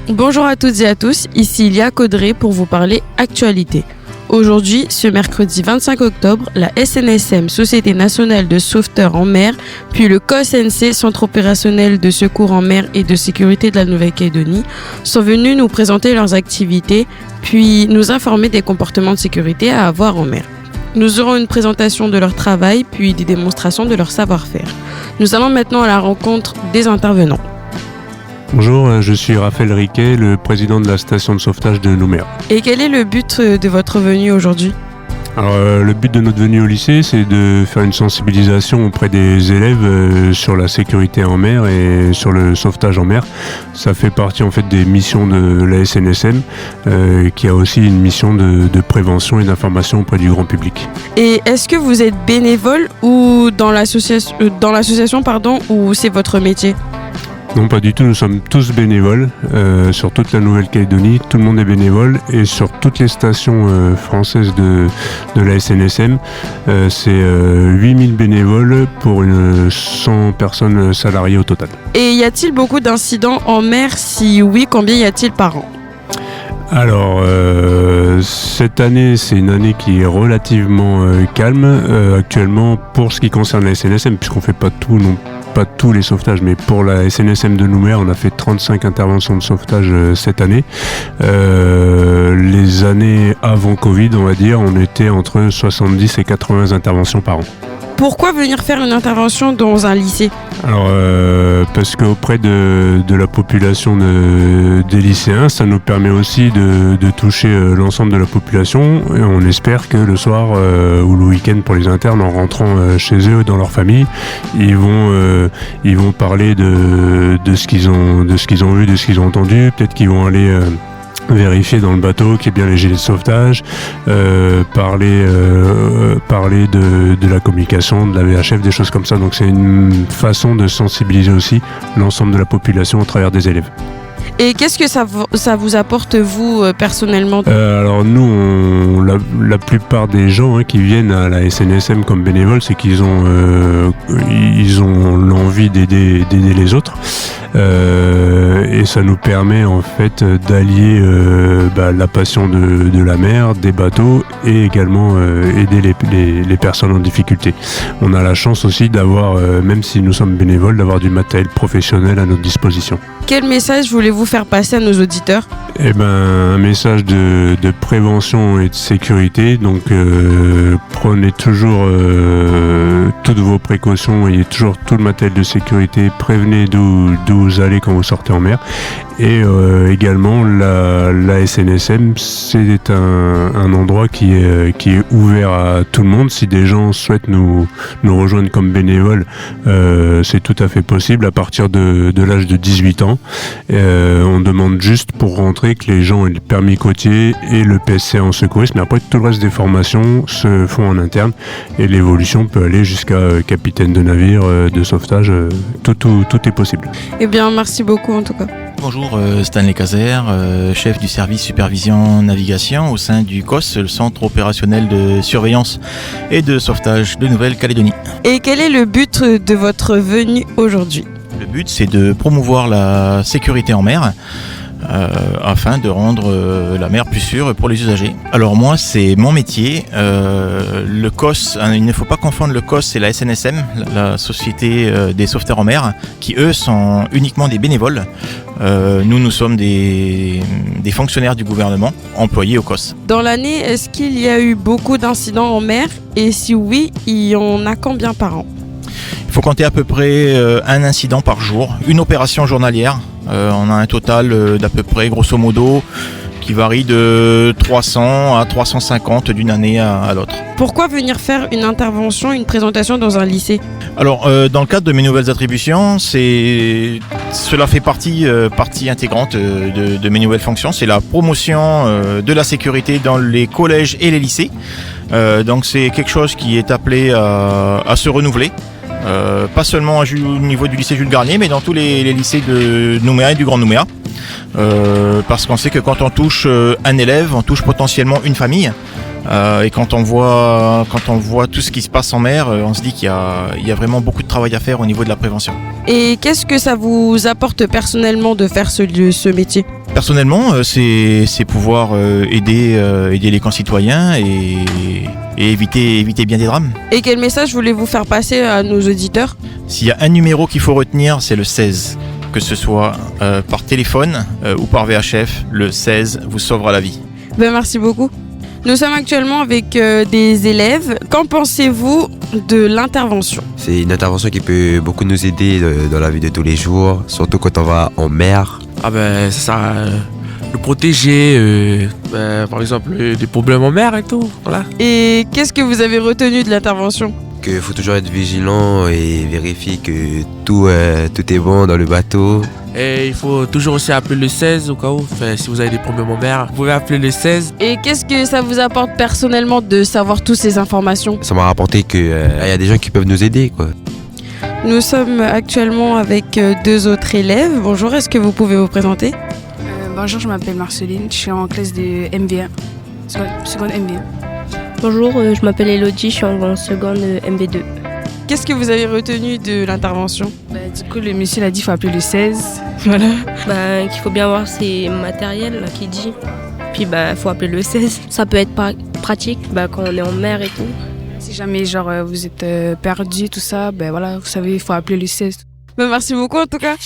Bonjour à toutes et à tous, ici Lia Caudré pour vous parler actualité. Aujourd'hui, ce mercredi 25 octobre, la SNSM, Société nationale de sauveteurs en mer, puis le COSNC, Centre opérationnel de secours en mer et de sécurité de la Nouvelle-Calédonie, sont venus nous présenter leurs activités, puis nous informer des comportements de sécurité à avoir en mer. Nous aurons une présentation de leur travail, puis des démonstrations de leur savoir-faire. Nous allons maintenant à la rencontre des intervenants. Bonjour, je suis Raphaël Riquet, le président de la station de sauvetage de Nouméa. Et quel est le but de votre venue aujourd'hui ? Alors, le but de notre venue au lycée, c'est de faire une sensibilisation auprès des élèves sur la sécurité en mer et sur le sauvetage en mer. Ça fait partie en fait des missions de la SNSM, qui a aussi une mission de prévention et d'information auprès du grand public. Et est-ce que vous êtes bénévole ou dans l'association, ou c'est votre métier ? Non, pas du tout, nous sommes tous bénévoles sur toute la Nouvelle-Calédonie, tout le monde est bénévole et sur toutes les stations françaises de la SNSM, c'est 8000 bénévoles pour 100 personnes salariées au total. Et y a-t-il beaucoup d'incidents en mer ? Si oui, combien y a-t-il par an ? Alors, cette année, c'est une année qui est relativement calme actuellement pour ce qui concerne la SNSM, puisqu'on ne fait pas tous les sauvetages, mais pour la SNSM de Nouméa, on a fait 35 interventions de sauvetage cette année. Les années avant Covid, on va dire, on était entre 70 et 80 interventions par an. Pourquoi venir faire une intervention dans un lycée ? Alors, parce qu'auprès de la population des lycéens, ça nous permet aussi de toucher l'ensemble de la population. Et on espère que le soir ou le week-end pour les internes, en rentrant chez eux, dans leur famille, ils vont parler de ce qu'ils ont vu, de ce qu'ils ont entendu. Peut-être qu'ils vont aller vérifier dans le bateau qu'il y ait bien les gilets de sauvetage, parler de la communication, de la VHF, des choses comme ça. Donc c'est une façon de sensibiliser aussi l'ensemble de la population au travers des élèves. Et qu'est-ce que ça vous apporte, vous, personnellement ? Alors nous, la plupart des gens qui viennent à la SNSM comme bénévoles, c'est qu'ils ont l'envie d'aider les autres. Et ça nous permet en fait d'allier la passion de la mer, des bateaux et également aider les personnes en difficulté. On a la chance aussi d'avoir, même si nous sommes bénévoles, d'avoir du matériel professionnel à notre disposition. Quel message voulez-vous faire passer à nos auditeurs ? Un message de prévention et de sécurité. Donc prenez toujours toutes vos précautions, ayez toujours tout le matériel de sécurité, prévenez d'où vous allez quand vous sortez en mer. Et également la SNSM, c'est un endroit qui est ouvert à tout le monde. Si des gens souhaitent nous rejoindre comme bénévoles, c'est tout à fait possible à partir de l'âge de 18 ans. On demande juste pour rentrer que les gens aient le permis côtier et le PSC en secourisme. Mais après, tout le reste des formations se font en interne et l'évolution peut aller jusqu'à capitaine de navire, de sauvetage. Tout est possible. Eh bien, merci beaucoup en tout cas. Bonjour, Stanley Cazer, chef du service supervision navigation au sein du COS, le Centre opérationnel de surveillance et de sauvetage de Nouvelle-Calédonie. Et quel est le but de votre venue aujourd'hui ? Le but, c'est de promouvoir la sécurité en mer afin de rendre la mer plus sûre pour les usagers. Alors moi, c'est mon métier. Le COS, il ne faut pas confondre le COS et la SNSM, la Société des sauveteurs en mer, qui eux sont uniquement des bénévoles. Nous sommes des fonctionnaires du gouvernement employés au COS. Dans l'année, est-ce qu'il y a eu beaucoup d'incidents en mer ? Et si oui, il y en a combien par an ? Il faut compter à peu près un incident par jour, une opération journalière. On a un total d'à peu près, grosso modo, qui varie de 300 à 350 d'une année à l'autre. Pourquoi venir faire une intervention, une présentation dans un lycée ? Alors, dans le cadre de mes nouvelles attributions, cela fait partie intégrante de mes nouvelles fonctions. C'est la promotion de la sécurité dans les collèges et les lycées. Donc c'est quelque chose qui est appelé à se renouveler. Pas seulement au niveau du lycée Jules Garnier, mais dans tous les lycées de Nouméa et du Grand Nouméa. Parce qu'on sait que quand on touche un élève, on touche potentiellement une famille. Et quand on voit tout ce qui se passe en mer, on se dit qu'il y a vraiment beaucoup de travail à faire au niveau de la prévention. Et qu'est-ce que ça vous apporte personnellement de faire ce métier ? Personnellement, c'est pouvoir aider les concitoyens et éviter bien des drames. Et quel message voulez-vous faire passer à nos auditeurs ? S'il y a un numéro qu'il faut retenir, c'est le 16. Que ce soit par téléphone ou par VHF, le 16 vous sauvera la vie. Merci beaucoup. Nous sommes actuellement avec des élèves. Qu'en pensez-vous de l'intervention ? C'est une intervention qui peut beaucoup nous aider dans la vie de tous les jours, surtout quand on va en mer. Ça le protéger, par exemple, des problèmes en mer et tout. Voilà. Et qu'est-ce que vous avez retenu de l'intervention ? Qu'il faut toujours être vigilant et vérifier que tout est bon dans le bateau. Et il faut toujours aussi appeler le 16 au cas où. Si vous avez des problèmes en mer, vous pouvez appeler le 16. Et qu'est-ce que ça vous apporte personnellement de savoir toutes ces informations ? Ça m'a rapporté qu'il y a des gens qui peuvent nous aider, quoi. Nous sommes actuellement avec 2 autres élèves. Bonjour, est-ce que vous pouvez vous présenter ? Bonjour, je m'appelle Marceline, je suis en classe de MV1, seconde MV1. Bonjour, je m'appelle Elodie, je suis en seconde MV2. Qu'est-ce que vous avez retenu de l'intervention ? Du coup, le monsieur l'a dit qu'il faut appeler le 16. Voilà. Qu'il faut bien voir ses matériels là, qui dit. Puis faut appeler le 16. Ça peut être pratique quand on est en mer et tout. Si jamais vous êtes perdu, tout ça, vous savez, il faut appeler le 16. Merci beaucoup en tout cas.